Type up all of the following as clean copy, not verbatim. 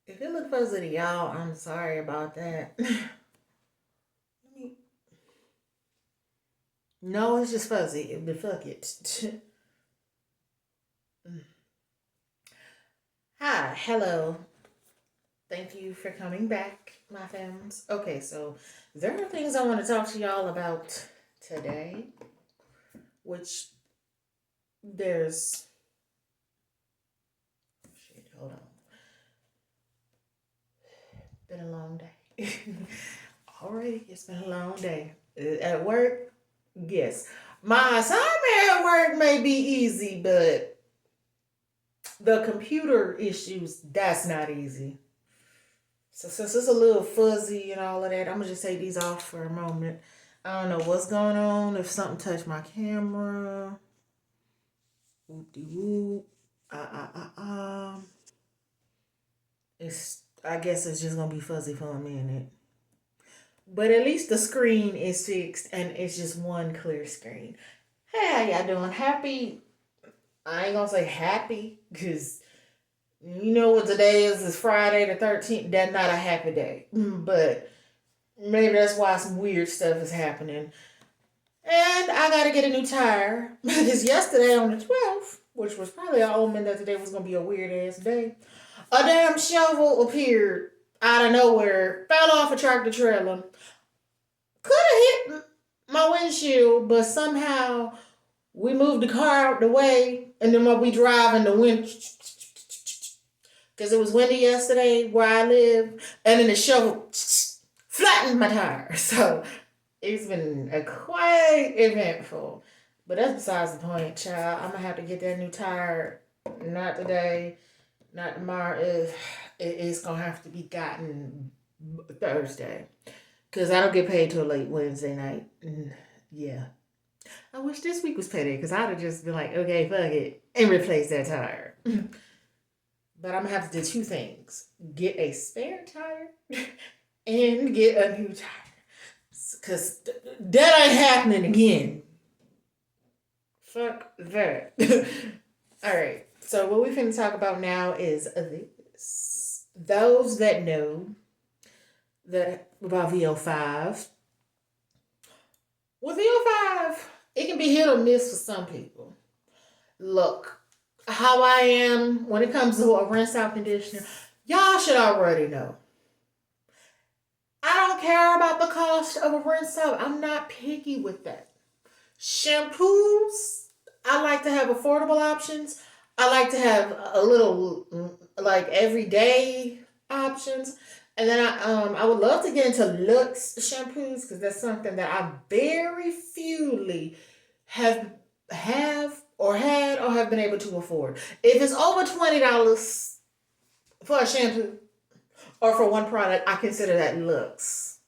If it look fuzzy to y'all, I'm sorry about that. No, it's just fuzzy. But fuck it. Hi, hello. Thank you for coming back, my fams. Okay, so there are things I want to talk to y'all about today, which there's shit, hold on. Been a long day. Already, it's been a long day. At work, yes. My assignment at work may be easy, but the computer issues, that's not easy. So since it's a little fuzzy and all of that, I'm gonna just take these off for a moment. I don't know what's going on. If something touched my camera, whoop de whoop. It's. I guess it's just gonna be fuzzy for a minute. But at least the screen is fixed and it's just one clear screen. Hey, how y'all doing? Happy? I ain't gonna say happy because you know what today is? It's Friday the 13th. That's not a happy day, but maybe that's why some weird stuff is happening. And I gotta get a new tire because yesterday on the 12th, which was probably an omen that today was gonna be a weird ass day, a damn shovel appeared out of nowhere, fell off a tractor trailer, could have hit my windshield, but somehow we moved the car out the way, and then while we driving, the wind, because it was windy yesterday where I live, and then the shovel flattened my tire. So it's been a quite eventful. But that's besides the point, child. I'm gonna have to get that new tire. Not today, not tomorrow. It's gonna have to be gotten Thursday, cause I don't get paid till late Wednesday night. Yeah, I wish this week was payday, cause I'd have just been like, okay, fuck it, and replace that tire. But I'm gonna have to do two things: get a spare tire and get a new tire, cause that ain't happening again. Fuck that. All right. So what we finna talk about now is this. Those that know that about VO5, with VO5, it can be hit or miss for some people. Look, how I am when it comes to a rinse out conditioner, y'all should already know. I don't care about the cost of a rinse out. I'm not picky with that. Shampoos, I like to have affordable options. I like to have a little like everyday options. And then I would love to get into Lux shampoos because that's something that I very fewly have or had or have been able to afford. If it's over $20 for a shampoo or for one product, I consider that Lux.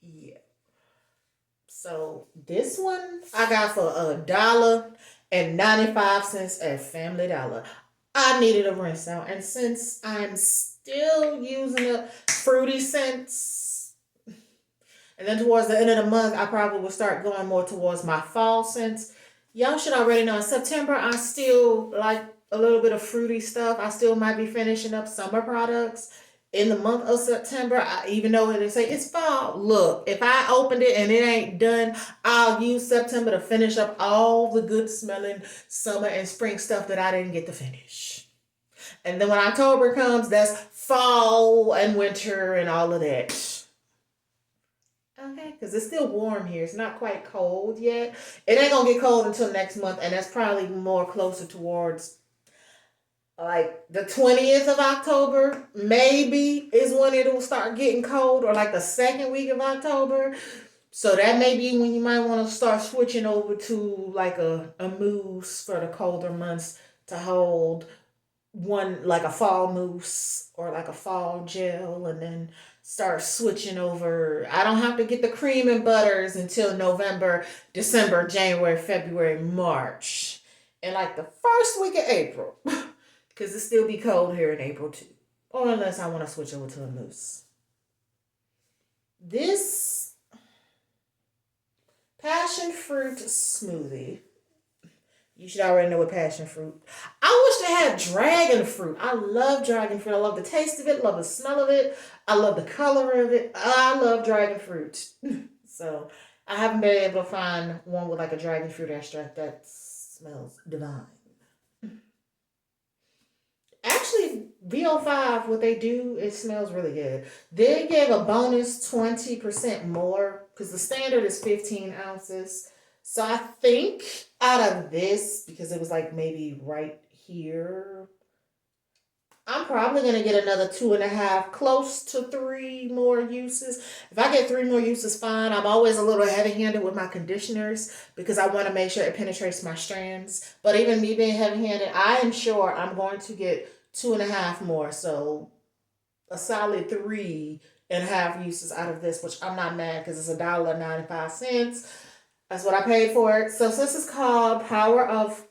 Yeah. So this one I got for $1.95 at Family Dollar. I needed a rinse out, and since I'm still using the fruity scents, and then towards the end of the month, I probably will start going more towards my fall scents. Y'all should already know in September I still like a little bit of fruity stuff. I still might be finishing up summer products in the month of September, even though they say it's fall, look, if I opened it and it ain't done, I'll use September to finish up all the good smelling summer and spring stuff that I didn't get to finish. And then when October comes, that's fall and winter and all of that. Okay, because it's still warm here. It's not quite cold yet. It ain't gonna get cold until next month, and that's probably more closer towards like the 20th of October, maybe is when it'll start getting cold, or like the second week of October. So that may be when you might want to start switching over to like a mousse for the colder months to hold one, like a fall mousse or like a fall gel, and then start switching over. I don't have to get the cream and butters until November, December, January, February, March, and like the first week of April. Because it still be cold here in April too. Or unless I want to switch over to a mousse. This passion fruit smoothie. You should already know what passion fruit. I wish they had dragon fruit. I love dragon fruit. I love the taste of it, love the smell of it. I love the color of it. I love dragon fruit. So I haven't been able to find one with like a dragon fruit extract that smells divine. Actually, VO5, what they do, it smells really good. They gave a bonus 20% more because the standard is 15 ounces. So I think out of this, because it was like maybe right here, I'm probably gonna get another two and a half, close to three more uses. If I get three more uses, fine. I'm always a little heavy-handed with my conditioners because I want to make sure it penetrates my strands. But even me being heavy-handed, I am sure I'm going to get two and a half more. So a solid three and a half uses out of this, which I'm not mad because it's $1.95. That's what I paid for it. So this is called Power of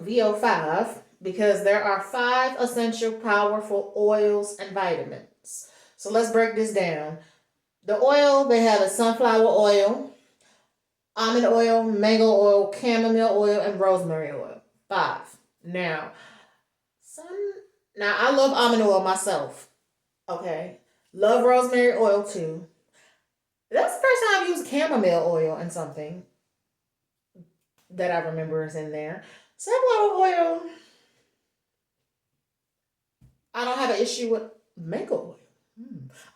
VO5 because there are five essential powerful oils and vitamins. So let's break this down. The oil they have is sunflower oil, almond oil, mango oil, chamomile oil, and rosemary oil. Five. Now, some now I love almond oil myself. Okay. Love rosemary oil too. That's the first time I've used chamomile oil in something that I remember is in there. Sunflower oil, I don't have an issue with mango oil.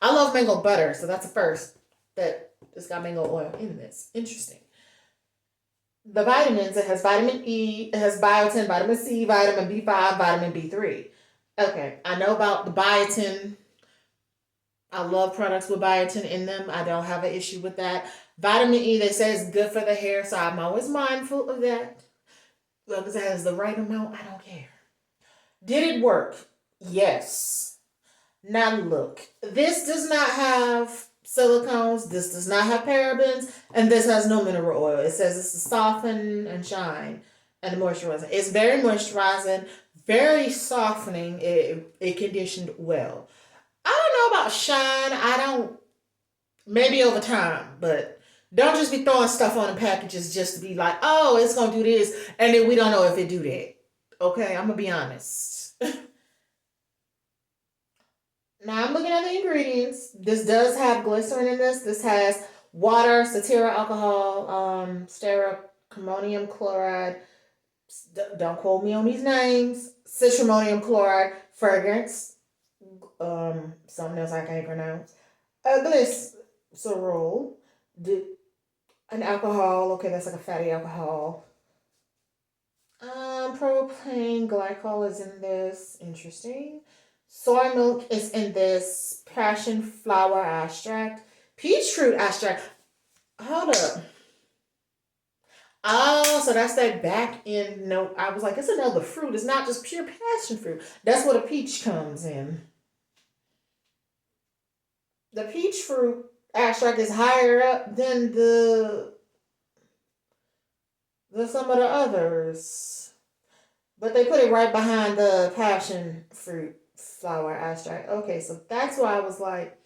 I love mango butter, so that's the first that it's got mango oil in this. Interesting. The vitamins, it has vitamin E, it has biotin, vitamin C, vitamin B5, vitamin B3. Okay, I know about the biotin. I love products with biotin in them. I don't have an issue with that. Vitamin E, they say is good for the hair, so I'm always mindful of that. Well, because it has the right amount, I don't care. Did it work? Yes. Now look, this does not have silicones, this does not have parabens, and this has no mineral oil. It says it's to soften and shine and moisturize. It's very moisturizing, very softening. It conditioned well. I don't know about shine. I don't. Maybe over time, but don't just be throwing stuff on the packages just to be like, oh, it's gonna do this, and then we don't know if it do that. Okay, I'm gonna be honest. Now I'm looking at the ingredients. This does have glycerin in this. This has water, cetyl alcohol, steracommonium chloride. Don't quote me on these names. Citramonium chloride, fragrance, something else I can't pronounce. Glycerol, an alcohol. Okay, that's like a fatty alcohol. Propane glycol is in this. Interesting. Soy milk is in this. Passion flower extract. Peach fruit extract. Hold up. Oh, so that's that back end note. I was like, it's another fruit. It's not just pure passion fruit. That's what a peach comes in. The peach fruit extract is higher up than some of the others. But they put it right behind the passion fruit flower extract. Okay, so that's why I was like,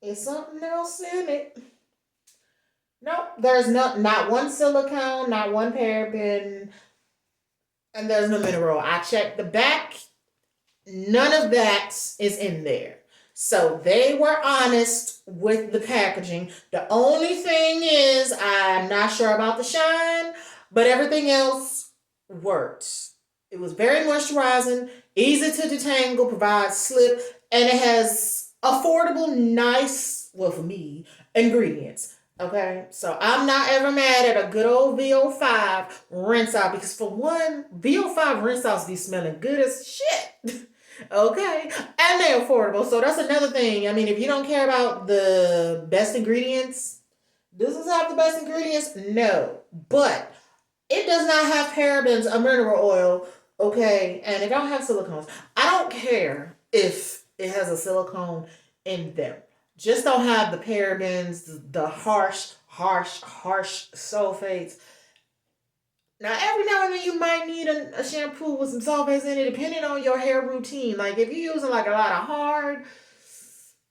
is something else in it? Nope, there's not one silicone, not one paraben, and there's no mineral. I checked the back, none of that is in there. So they were honest with the packaging. The only thing is, I'm not sure about the shine, but everything else worked. It was very moisturizing, easy to detangle, provides slip, and it has affordable, nice, well for me, ingredients. Okay, so I'm not ever mad at a good old VO5 rinse out because for one, VO5 rinse outs be smelling good as shit. Okay, and they're affordable, so that's another thing. I mean, if you don't care about the best ingredients, does this have the best ingredients? No, but it does not have parabens or mineral oil. Okay, and it don't have silicones. I don't care if it has a silicone in them. Just don't have the parabens, the harsh sulfates. Now, every now and then you might need a shampoo with some sulfates in it, depending on your hair routine. Like if you're using like a lot of hard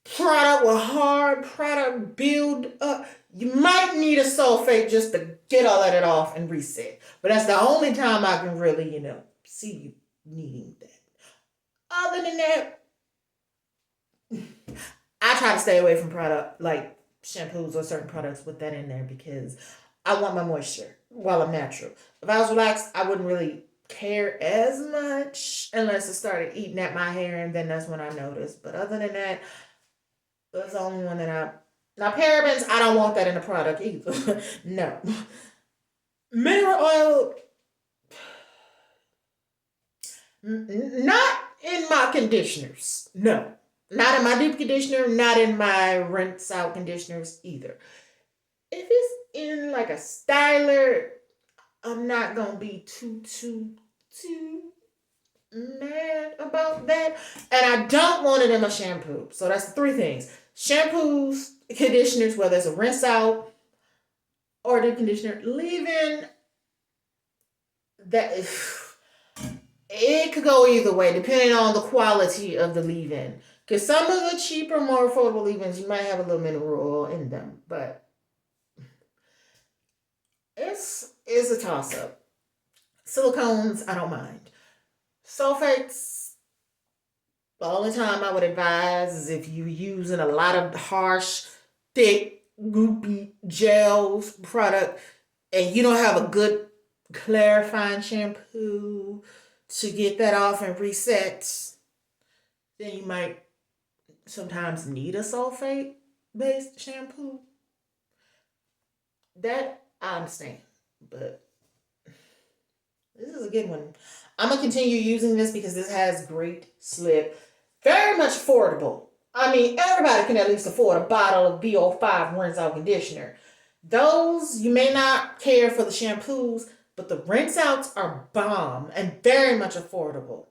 product with hard product build up, You might need a sulfate just to get all of it off and reset. But that's the only time I can really, see you needing that. Other than that, I try to stay away from product like shampoos or certain products with that in there because I want my moisture while I'm natural. If I was relaxed, I wouldn't really care as much unless it started eating at my hair, and then that's when I noticed. But other than that, that's the only one that I. Now parabens, I don't want that in the product either. No. Mineral oil, not in my conditioners. No. Not in my deep conditioner, not in my rinse out conditioners either. If it's in like a styler, I'm not gonna be too mad about that. And I don't want it in my shampoo. So that's the three things. Shampoos, conditioners, whether it's a rinse out or the conditioner, leave-in that it could go either way depending on the quality of the leave-in. Because some of the cheaper, more affordable leave-ins, you might have a little mineral oil in them, but it's a toss-up. Silicones, I don't mind. Sulfates, the only time I would advise is if you're using a lot of harsh, thick, goopy gels product and you don't have a good clarifying shampoo to get that off and reset, then you might sometimes need a sulfate based shampoo. That I understand, but this is a good one. I'm gonna continue using this because this has great slip, very much affordable. I mean, everybody can at least afford a bottle of VO5 rinse out conditioner. Those you may not care for the shampoos, but the rinse outs are bomb and very much affordable.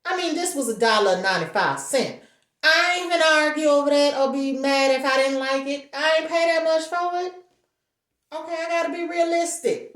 I mean, this was $1.95. I ain't even argue over that or be mad if I didn't like it. I ain't pay that much for it. Okay, I gotta be realistic.